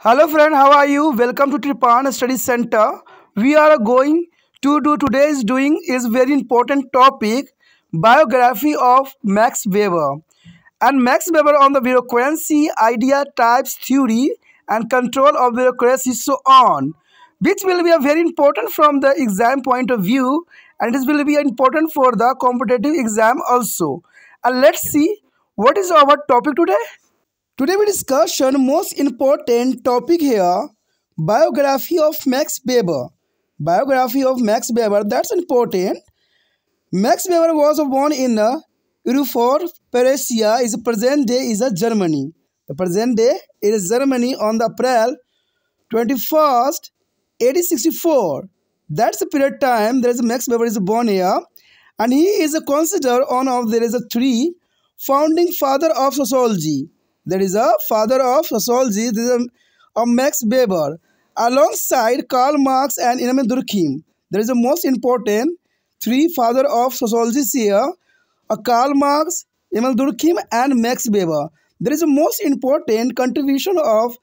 Hello friend, how are you? Welcome to Tripan Study Center. We are going to do today's doing is very important topic, biography of Max Weber. And Max Weber on the bureaucracy, idea, types, theory, and control of bureaucracy, so on, which will be a very important from the exam point of view, and it will be important for the competitive exam also. And let's see what is our topic today. Today we discussion most important topic here, biography of Max Weber. Biography of Max Weber, that's important. Max Weber was born in Erfurt, Prussia, is present day is Germany. The present day is Germany on the April 21st, 1864. That's the period time there is Max Weber is born here, and he is considered one of there is a three founding father of sociology. There is a father of sociology. This is a Max Weber alongside Karl Marx and Emil Durkheim. There is the most important three father of sociology here: Karl Marx, Emil Durkheim, and Max Weber. There is the most important contribution of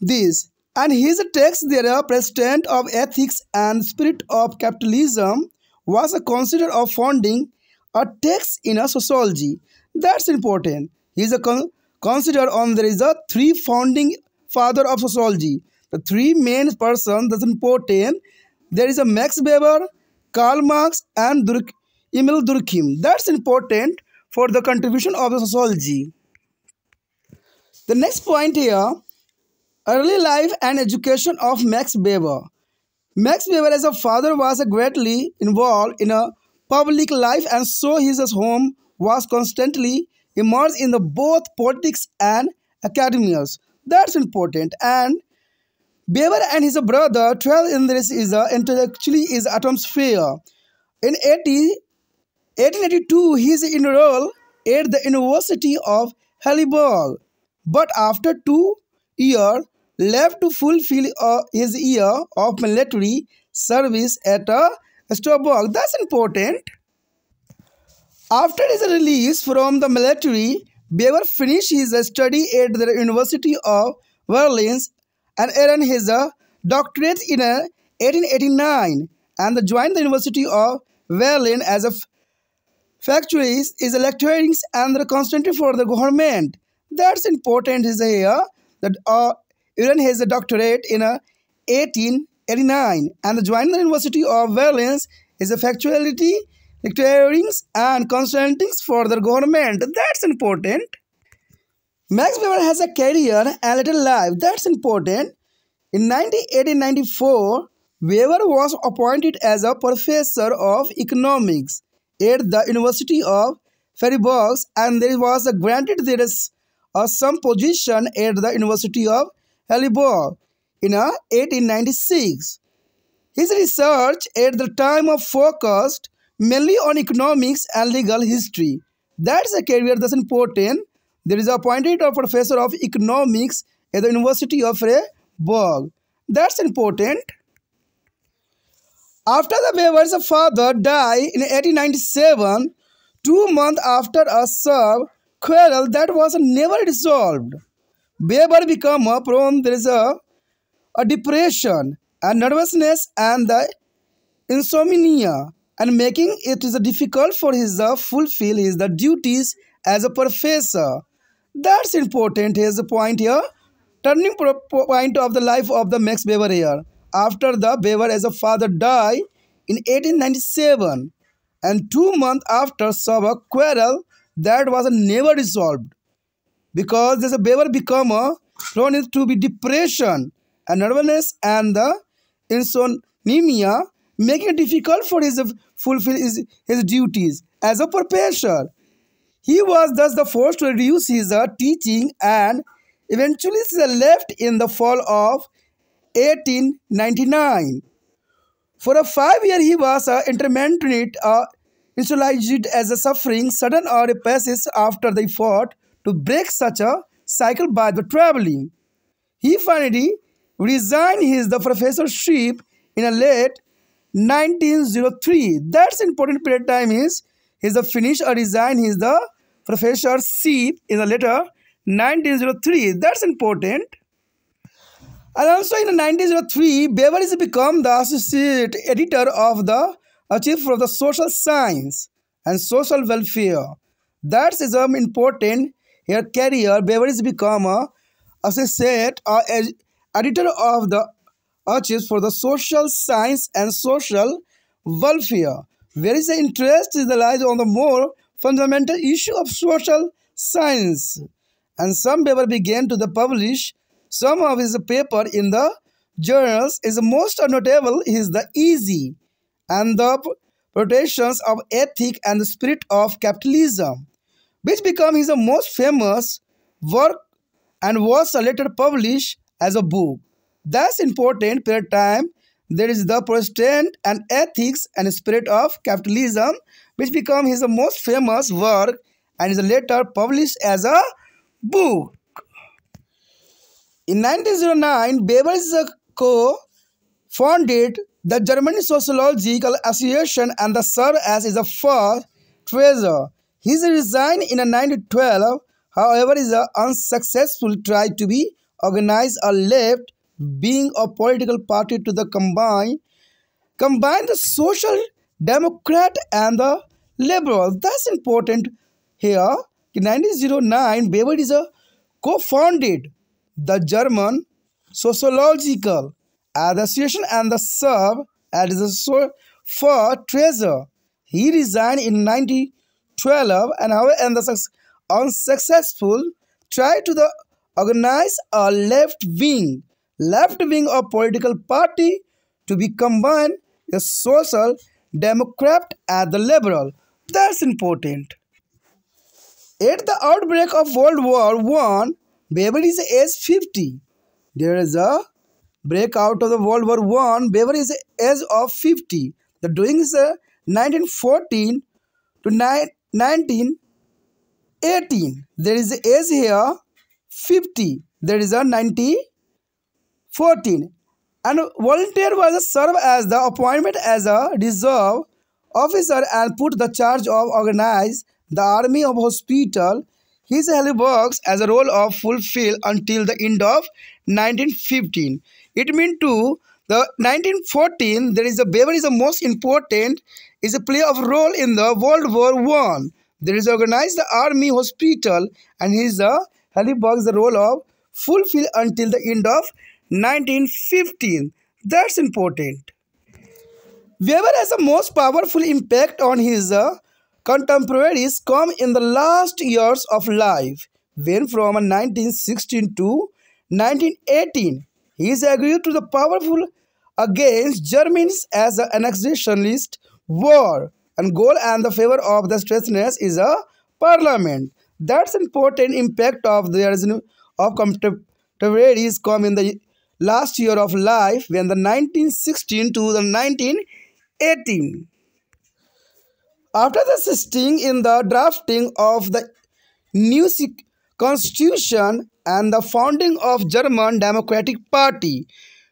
this. And his text there, President of Ethics and Spirit of Capitalism, was considered a founding a text in a sociology. That's important. He is considered on there is a three founding father of sociology. The three main persons that's important. There is a Max Weber, Karl Marx, and Emil Durkheim. That's important for the contribution of the sociology. The next point here, early life and education of Max Weber. Max Weber as a father was greatly involved in a public life, and so his home was constantly immersed in the both politics and academias. That's important. And Weber and his brother traveled in this is intellectually is atmosphere. In 1882, he is enrolled at the University of Heidelberg, but after 2 years left to fulfill his year of military service at Strasbourg. That's important. After his release from the military, Weber finished his study at the University of Berlin and earned his doctorate in 1889 and joined the University of Berlin as a factories is lecturing and constantly for the government. That's important is here that earned his doctorate in 1889 and joined the University of Berlin is a factuality lecturing and consulting for the government. That's important. Max Weber has a career and little life. That's important. In 1894, Weber was appointed as a professor of economics at the University of Freiburg, and there was granted there is some position at the University of Heidelberg in 1896. His research at the time of focused mainly on economics and legal history. That's a career that's important. There is appointed a professor of economics at the University of Freiburg. That's important. After the Weber's father died in 1897, 2 months after a served quarrel that was never resolved, Weber became prone there is a depression and nervousness and the insomnia, and making it is difficult for his fulfill his duties as a professor. That's important. Here's the point here. Turning point of the life of the Max Weber here. After the Weber as a father died in 1897, and 2 months after saw a quarrel that was never resolved, because this Weber become prone to be depression and nervousness and the insomnia, making it difficult for his fulfill his duties as a professor. He was thus the forced to reduce his teaching and eventually left in the fall of 1899. For a 5 year he was intermittent initialized as a suffering sudden or passes after the effort to break such a cycle by the traveling. He finally resigned his the professorship in a late 1903. That's important period time is the finish or resign his the professorship in the later 1903. That's important. And also in 1903, Beveridge became the associate editor of the Chief for the Social Science and Social Welfare. That is important. Her career, Beveridge became a associate editor of the Archives for the Social Science and Social Welfare. Where is the interest is lies on the more fundamental issue of social science. And some paper began to the publish some of his paper in the journals. Is most notable is the Easy and the Protections of Ethic and the Spirit of Capitalism, which became his most famous work and was later published as a book. That's important per time. There is the Protestant and Ethics and Spirit of Capitalism, which became his most famous work and is later published as a book. In 1909, Beveridge co-founded the German Sociological Association and served as its first treasurer. He resigned in 1912, however, is unsuccessful try to be organized a left wing of political party to the combine the Social Democrat and the Liberal. That's important here. In 1909, Beveridge co-founded the German Sociological Association and served as the first treasurer. He resigned in 1912 and however unsuccessful tried to organize a left wing of political party to be combined the Social Democrat and the Liberal. That's important. At the outbreak of World War I, Beveridge is age 50. There is a breakout of the World War I. Beveridge is age of 50. The doing is 1914 to 1918. There is age here 50. There is a 1914. And volunteer was served as the appointment as a reserve officer and put the charge of organize the army of hospital. His works as a role of fulfill until the end of 1915. It means to the 1914 there is a Beveridge is the most important is a play of role in the World War I. There is organized the army hospital and his works the role of fulfill until the end of 1915. That's important. Weber has the most powerful impact on his contemporaries come in the last years of life, when from 1916 to 1918, he is agreed to the powerful against Germans as an annexationist war and goal and the favor of the strictness is a parliament. That's important impact of their of contemporaries come in the last year of life when the 1916 to the 1918. After the assisting in the drafting of the new constitution and the founding of German Democratic Party,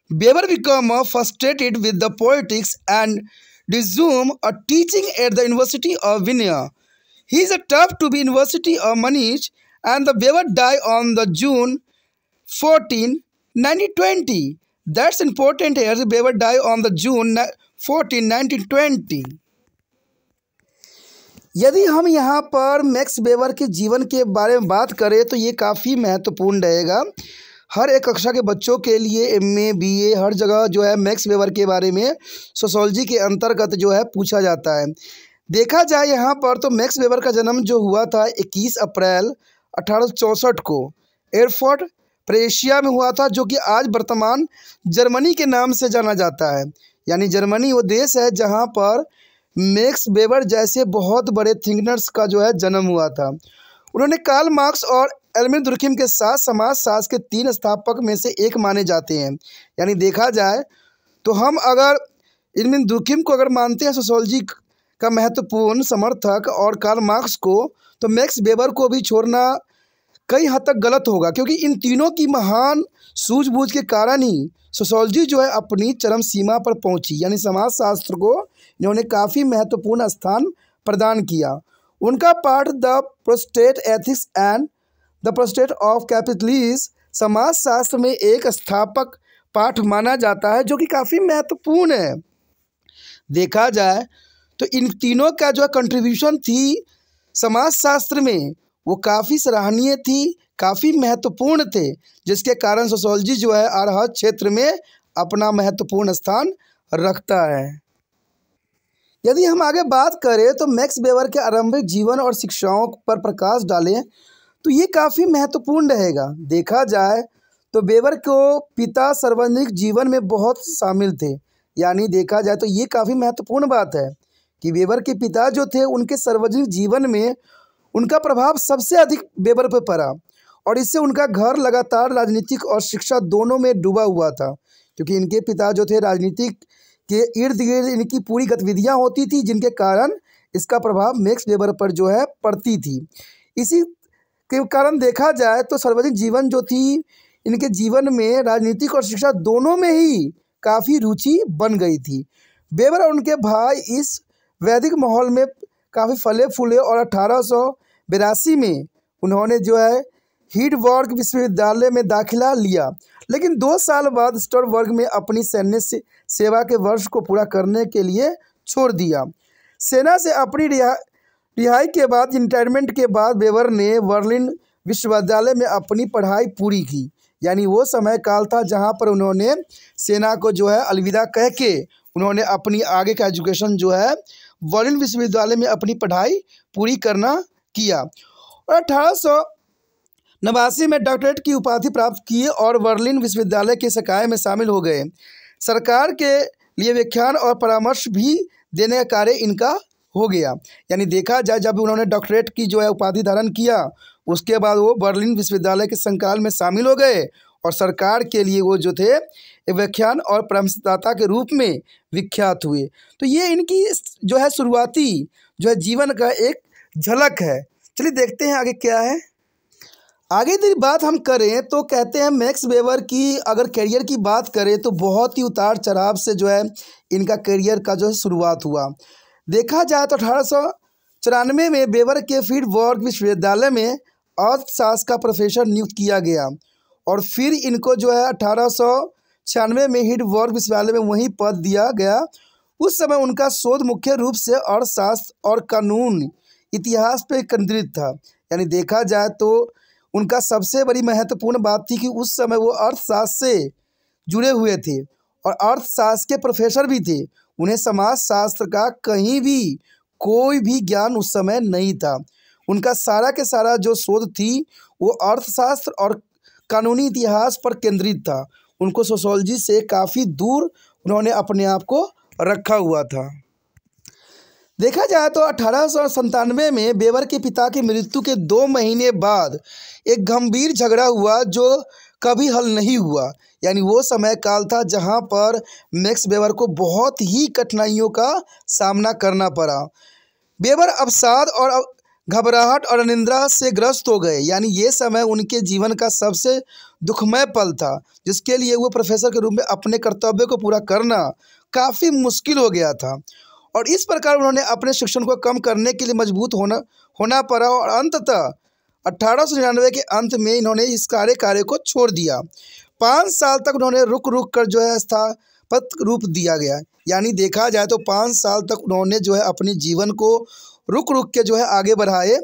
Weber became frustrated with the politics and resumed a teaching at the University of Vienna. He is tough to be University of Munich and the Weber died on the June 14, 1920. That's important here. Weber died on the June 14, 1920. यदि हम यहाँ पर max weber के जीवन के बारे में बात करें तो ये काफ़ी महत्वपूर्ण रहेगा हर एक कक्षा के बच्चों के लिए एमए बीए हर जगह जो है मैक्स वेबर के बारे में सोशोलॉजी के अंतर्गत जो है पूछा जाता है। देखा जाए यहाँ पर तो मैक्स वेबर का जन्म जो हुआ था 21 अप्रैल 1864 को एरफर्ट प्रेशिया में हुआ था, जो कि आज वर्तमान जर्मनी के नाम से जाना जाता है। यानी जर्मनी वो देश है जहाँ पर मैक्स वेबर जैसे बहुत बड़े थिंकनर्स का जो है जन्म हुआ था। उन्होंने कार्ल मार्क्स और एरविन दुर्खिम के साथ समाजशास्त्र के 3 स्थापक में से एक माने जाते हैं। यानी देखा जाए तो हम अगर एरविन दुर्खिम को अगर मानते हैं सोशोलॉजी का महत्वपूर्ण समर्थक और कार्ल मार्क्स को, तो मैक्स वेबर को भी छोड़ना कई हद तक गलत होगा, क्योंकि इन तीनों की महान सूझबूझ के कारण ही सोशोलॉजी जो है अपनी चरम सीमा पर पहुंची। यानी समाजशास्त्र को इन्होंने काफ़ी महत्वपूर्ण स्थान प्रदान किया। उनका पाठ the prostate ethics and the prostate of capitalism समाजशास्त्र में एक स्थापक पाठ माना जाता है, जो कि काफ़ी महत्वपूर्ण है। देखा जाए तो इन तीनों का जो कंट्रीब्यूशन थी समाजशास्त्र में, वो काफ़ी सराहनीय थी, काफ़ी महत्वपूर्ण थे, जिसके कारण सोशियोलॉजी जो है हर क्षेत्र में अपना महत्वपूर्ण स्थान रखता है। यदि हम आगे बात करें तो मैक्स वेबर के आरंभिक जीवन और शिक्षाओं पर प्रकाश डालें तो ये काफ़ी महत्वपूर्ण रहेगा। देखा जाए तो वेबर को पिता सार्वजनिक जीवन में बहुत शामिल थे, यानी देखा जाए तो ये काफ़ी महत्वपूर्ण बात है कि वेबर के पिता जो थे उनके सार्वजनिक जीवन में उनका प्रभाव सबसे अधिक वेबर पर पड़ा, और इससे उनका घर लगातार राजनीतिक और शिक्षा दोनों में डूबा हुआ था, क्योंकि इनके पिता जो थे राजनीतिक के इर्द गिर्द इनकी पूरी गतिविधियां होती थी, जिनके कारण इसका प्रभाव मैक्स वेबर पर जो है पड़ती थी। इसी के कारण देखा जाए तो सार्वजनिक जीवन जो थी इनके जीवन में राजनीतिक और शिक्षा दोनों में ही काफ़ी रुचि बन गई थी। वेबर और उनके भाई इस वैदिक माहौल में काफ़ी फले फूले और 1882 में उन्होंने जो है हिडबर्ग विश्वविद्यालय में दाखिला लिया, लेकिन 2 साल बाद स्टर्बर्ग में अपनी सैन्य सेवा के वर्ष को पूरा करने के लिए छोड़ दिया। सेना से अपनी रिहाई के बाद, रिटायरमेंट के बाद वेबर ने बर्लिन विश्वविद्यालय में अपनी पढ़ाई पूरी की, यानी वो समय काल था जहाँ पर उन्होंने सेना को जो है अलविदा कह के उन्होंने अपनी आगे का एजुकेशन जो है बर्लिन विश्वविद्यालय में अपनी पढ़ाई पूरी करना किया, और 1889 में डॉक्टरेट की उपाधि प्राप्त किए और बर्लिन विश्वविद्यालय के संकाय में शामिल हो गए। सरकार के लिए व्याख्यान और परामर्श भी देने का कार्य इनका हो गया, यानी देखा जाए जब उन्होंने डॉक्टरेट की जो है उपाधि धारण किया, उसके बाद वो बर्लिन विश्वविद्यालय के संकाय में शामिल हो गए और सरकार के लिए वो जो थे व्याख्यान और परामर्शदाता के रूप में विख्यात हुए। तो ये इनकी जो है शुरुआती जो है जीवन का एक झलक है। चलिए देखते हैं आगे क्या है। आगे की बात हम करें तो कहते हैं मैक्स वेबर की अगर करियर की बात करें तो बहुत ही उतार चढ़ाव से जो है इनका करियर का जो है शुरुआत हुआ। देखा जाए तो 1894 में वेबर के हिडबर्ग विश्वविद्यालय में अर्थशास्त्र का प्रोफेसर नियुक्त किया गया, और फिर इनको जो है 1896 में हिडबर्ग विश्वविद्यालय में वही पद दिया गया। उस समय उनका शोध मुख्य रूप से अर्थशास्त्र और कानून इतिहास पर केंद्रित था, यानी देखा जाए तो उनका सबसे बड़ी महत्वपूर्ण बात थी कि उस समय वो अर्थशास्त्र से जुड़े हुए थे और अर्थशास्त्र के प्रोफेसर भी थे। उन्हें समाजशास्त्र का कहीं भी कोई भी ज्ञान उस समय नहीं था। उनका सारा के सारा जो शोध थी वो अर्थशास्त्र और कानूनी इतिहास पर केंद्रित था। उनको सोशियोलॉजी से काफ़ी दूर उन्होंने अपने आप को रखा हुआ था। देखा जाए तो 1897 में वेबर के पिता की मृत्यु के 2 महीने बाद एक गंभीर झगड़ा हुआ जो कभी हल नहीं हुआ, यानी वो समय काल था जहां पर मैक्स वेबर को बहुत ही कठिनाइयों का सामना करना पड़ा। वेबर अवसाद और घबराहट और अनिद्रा से ग्रस्त हो गए, यानी ये समय उनके जीवन का सबसे दुखमय पल था, जिसके लिए वो प्रोफेसर के रूप में अपने कर्तव्य को पूरा करना काफ़ी मुश्किल हो गया था, और इस प्रकार उन्होंने अपने शिक्षण को कम करने के लिए मजबूत होना पड़ा, और अंततः 1899 के अंत में इन्होंने इस कार्य को छोड़ दिया। 5 साल तक उन्होंने रुक कर जो है स्थापित रूप दिया गया, यानी देखा जाए तो 5 साल तक उन्होंने जो है अपने जीवन को रुक के जो है आगे बढ़ाए।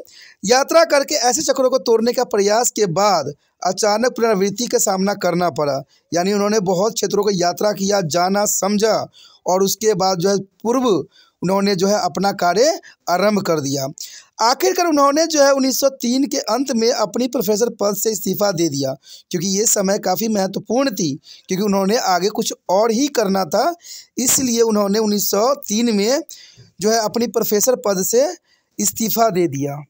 यात्रा करके ऐसे चक्रों को तोड़ने का प्रयास के बाद अचानक पुनरावृत्ति का सामना करना पड़ा, यानी उन्होंने बहुत क्षेत्रों को यात्रा किया, जाना समझा, और उसके बाद जो है पूर्व उन्होंने जो है अपना कार्य आरंभ कर दिया। आखिरकार उन्होंने जो है 1903 के अंत में अपनी प्रोफेसर पद से इस्तीफा दे दिया, क्योंकि ये समय काफ़ी महत्वपूर्ण थी, क्योंकि उन्होंने आगे कुछ और ही करना था। इसलिए उन्होंने 1903 में जो है अपनी प्रोफेसर पद से इस्तीफा दे दिया।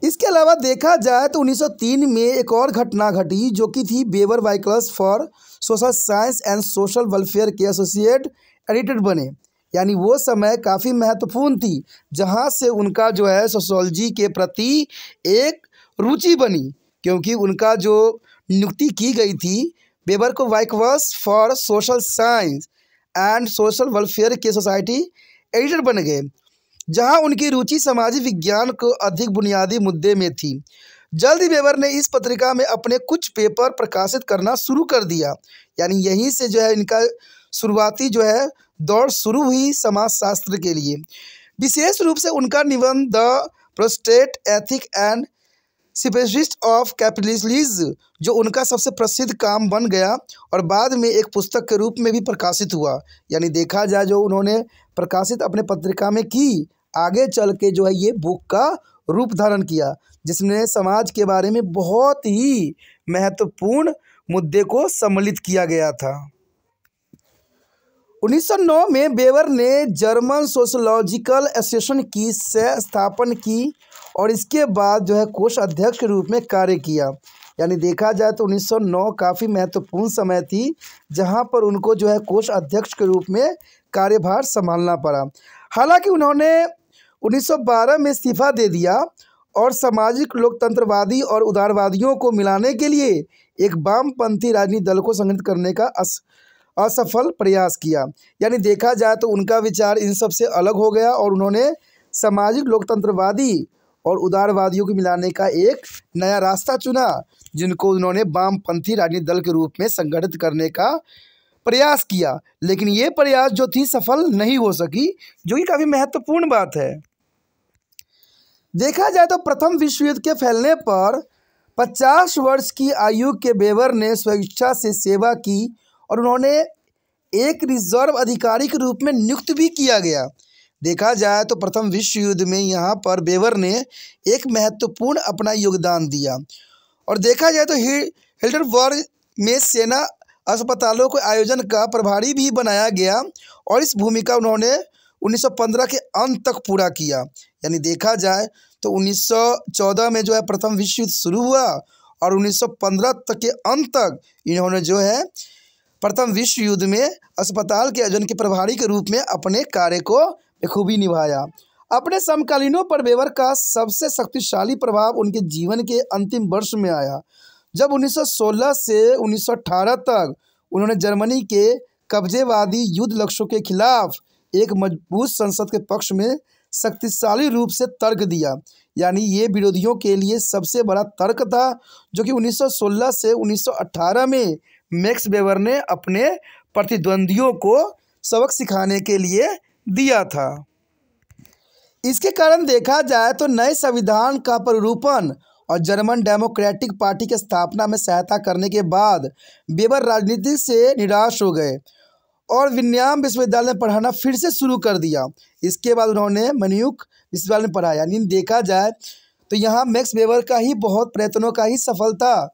इसके अलावा देखा जाए तो 1903 में एक और घटना घटी जो कि थी weber वाइकल्स for social science and social welfare के एसोसिएट एडिटर बने, यानी वो समय काफ़ी महत्वपूर्ण थी जहाँ से उनका जो है सोशियोलॉजी के प्रति एक रुचि बनी, क्योंकि उनका जो नियुक्ति की गई थी वेबर को वाइकल्स for social science and social welfare के सोसाइटी एडिटर बन गए, जहां उनकी रुचि सामाजिक विज्ञान को अधिक बुनियादी मुद्दे में थी। जल्द ही वेबर ने इस पत्रिका में अपने कुछ पेपर प्रकाशित करना शुरू कर दिया। यानी यहीं से जो है इनका शुरुआती जो है दौड़ शुरू हुई समाजशास्त्र के लिए। विशेष रूप से उनका निबंध the Protestant ethic and spirit of capitalism जो उनका सबसे प्रसिद्ध काम बन गया और बाद में एक पुस्तक के रूप में भी प्रकाशित हुआ। यानी देखा जाए जो उन्होंने प्रकाशित अपने पत्रिका में की, आगे चल के जो है ये बुक का रूप धारण किया, जिसने समाज के बारे में बहुत ही महत्वपूर्ण मुद्दे को सम्मिलित किया गया था। 1909 में वेबर ने जर्मन सोशोलॉजिकल एसोसिएशन की स्थापना की और इसके बाद जो है कोषाध्यक्ष के रूप में कार्य किया। यानी देखा जाए तो 1909 काफ़ी महत्वपूर्ण समय थी जहां पर उनको जो है कोषाध्यक्ष के रूप में कार्यभार संभालना पड़ा। हालांकि उन्होंने 1912 में इस्तीफा दे दिया और सामाजिक लोकतंत्रवादी और उदारवादियों को मिलाने के लिए एक वामपंथी राजनीतिक दल को संगठित करने का असफल प्रयास किया। यानी देखा जाए तो उनका विचार इन सब से अलग हो गया और उन्होंने सामाजिक लोकतंत्रवादी और उदारवादियों को मिलाने का एक नया रास्ता चुना, जिनको उन्होंने वामपंथी राजनीतिक दल के रूप में संगठित करने का प्रयास किया। लेकिन ये प्रयास जो थी सफल नहीं हो सकी, जो कि काफ़ी महत्वपूर्ण बात है। देखा जाए तो प्रथम विश्व युद्ध के फैलने पर 50 वर्ष की आयु के वेबर ने स्वेच्छा से सेवा की और उन्होंने एक रिजर्व अधिकारी के रूप में नियुक्त भी किया गया। देखा जाए तो प्रथम विश्व युद्ध में यहाँ पर वेबर ने एक महत्वपूर्ण अपना योगदान दिया। और देखा जाए तो हिल्डनबर्ग में सेना अस्पतालों के आयोजन का प्रभारी भी बनाया गया और इस भूमिका उन्होंने 1915 के अंत तक पूरा किया। यानी देखा जाए तो 1914 में जो है प्रथम विश्व युद्ध शुरू हुआ और 1915 तक के अंत तक इन्होंने जो है प्रथम विश्व युद्ध में अस्पताल के आयोजन के प्रभारी के रूप में अपने कार्य को बखूबी निभाया। अपने समकालीनों पर वेबर का सबसे शक्तिशाली प्रभाव उनके जीवन के अंतिम वर्ष में आया, जब 1916 से 1918 तक उन्होंने जर्मनी के कब्जेवादी युद्ध लक्ष्यों के खिलाफ एक मजबूत संसद के पक्ष में शक्तिशाली रूप से तर्क दिया। यानी ये विरोधियों के लिए सबसे बड़ा तर्क था, जो कि 1916 से 1918 में मैक्स वेबर ने अपने प्रतिद्वंदियों को सबक सिखाने के लिए दिया था। इसके कारण देखा जाए तो नए संविधान का प्रारूपण और जर्मन डेमोक्रेटिक पार्टी की स्थापना में सहायता करने के बाद वेबर राजनीति से निराश हो गए और विन्याम विश्वविद्यालय में पढ़ाना फिर से शुरू कर दिया। इसके बाद उन्होंने म्यूनिख विश्वविद्यालय में पढ़ा। यानी देखा जाए तो यहाँ मैक्स वेबर का ही बहुत प्रयत्नों का ही सफलता,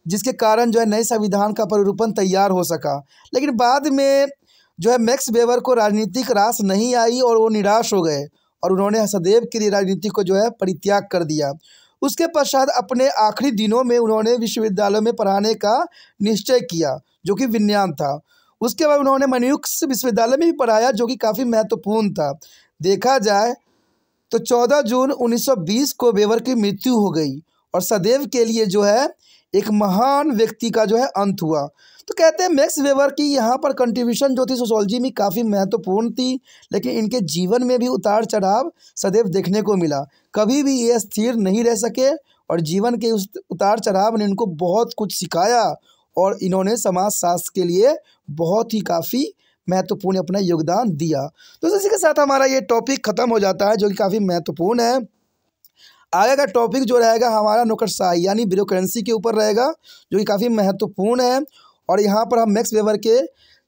जिसके कारण जो है नए संविधान का प्रारूपण तैयार हो सका। लेकिन बाद में जो है मैक्स वेबर को राजनीतिक रास नहीं आई और वो निराश हो गए और उन्होंने सदैव के लिए राजनीति को जो है परित्याग कर दिया। उसके पश्चात अपने आखिरी दिनों में उन्होंने विश्वविद्यालय में पढ़ाने का निश्चय किया, जो कि विन्याम था। उसके बाद उन्होंने म्यूनिख विश्वविद्यालय में भी पढ़ाया, जो कि काफ़ी महत्वपूर्ण था। देखा जाए तो 14 जून 1920 को वेबर की मृत्यु हो गई और सदैव के लिए जो है एक महान व्यक्ति का जो है अंत हुआ। तो कहते हैं मैक्स वेबर की यहाँ पर कंट्रीब्यूशन जो थी सोशोलॉजी में काफ़ी महत्वपूर्ण थी, लेकिन इनके जीवन में भी उतार चढ़ाव सदैव देखने को मिला। कभी भी ये स्थिर नहीं रह सके और जीवन के उस उतार चढ़ाव ने इनको बहुत कुछ सिखाया और इन्होंने समाजशास्त्र के लिए बहुत ही काफ़ी महत्वपूर्ण अपना योगदान दिया। तो इसी के साथ हमारा ये टॉपिक ख़त्म हो जाता है, जो कि काफ़ी महत्वपूर्ण है। आगे का टॉपिक जो रहेगा हमारा नौकरशाही यानी ब्यूरोक्रेसी के ऊपर रहेगा, जो कि काफ़ी महत्वपूर्ण है। और यहाँ पर हम मैक्स वेबर के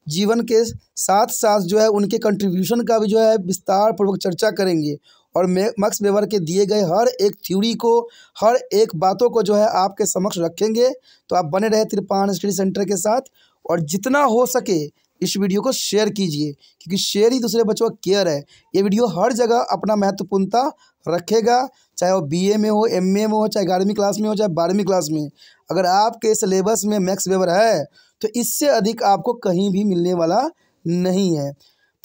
जीवन के साथ साथ जो है उनके कंट्रीब्यूशन का भी जो है विस्तार पूर्वक चर्चा करेंगे और मैक्स वेबर के दिए गए हर एक थ्योरी को, हर एक बातों को जो है आपके समक्ष रखेंगे। तो आप बने रहे तिरपान स्टडी सेंटर के साथ और जितना हो सके इस वीडियो को शेयर कीजिए, क्योंकि शेयर ही दूसरे बच्चों का केयर है। ये वीडियो हर जगह अपना महत्वपूर्णता रखेगा, चाहे वो BA में हो, MA में हो, चाहे 11वीं क्लास में हो, चाहे 12वीं क्लास में। अगर आपके सिलेबस में मैक्स वेबर है तो इससे अधिक आपको कहीं भी मिलने वाला नहीं है।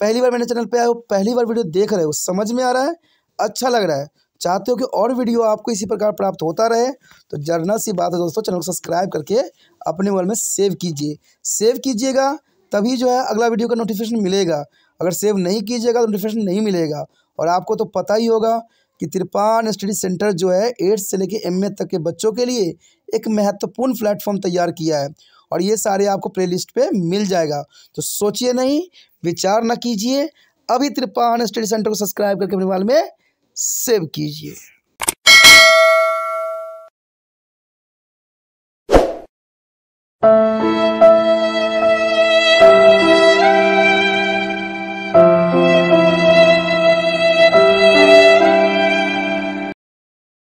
पहली बार मेरे चैनल पे आए हो, पहली बार वीडियो देख रहे हो, समझ में आ रहा है, अच्छा लग रहा है, चाहते हो कि और वीडियो आपको इसी प्रकार प्राप्त होता रहे, तो जर्नल सी बात है दोस्तों, चैनल को सब्सक्राइब करके अपने मोबाइल में सेव कीजिए। सेव कीजिएगा तभी जो है अगला वीडियो का नोटिफिकेशन मिलेगा। अगर सेव नहीं कीजिएगा तो नोटिफिकेशन नहीं मिलेगा। और आपको तो पता ही होगा कि त्रिपान स्टडी सेंटर जो है 8th से लेके MA तक के बच्चों के लिए एक महत्वपूर्ण प्लेटफॉर्म तैयार किया है और ये सारे आपको प्लेलिस्ट पे मिल जाएगा। तो सोचिए नहीं, विचार न कीजिए, अभी त्रिपान स्टडी सेंटर को सब्सक्राइब करके अपने मोबाइल में सेव कीजिए।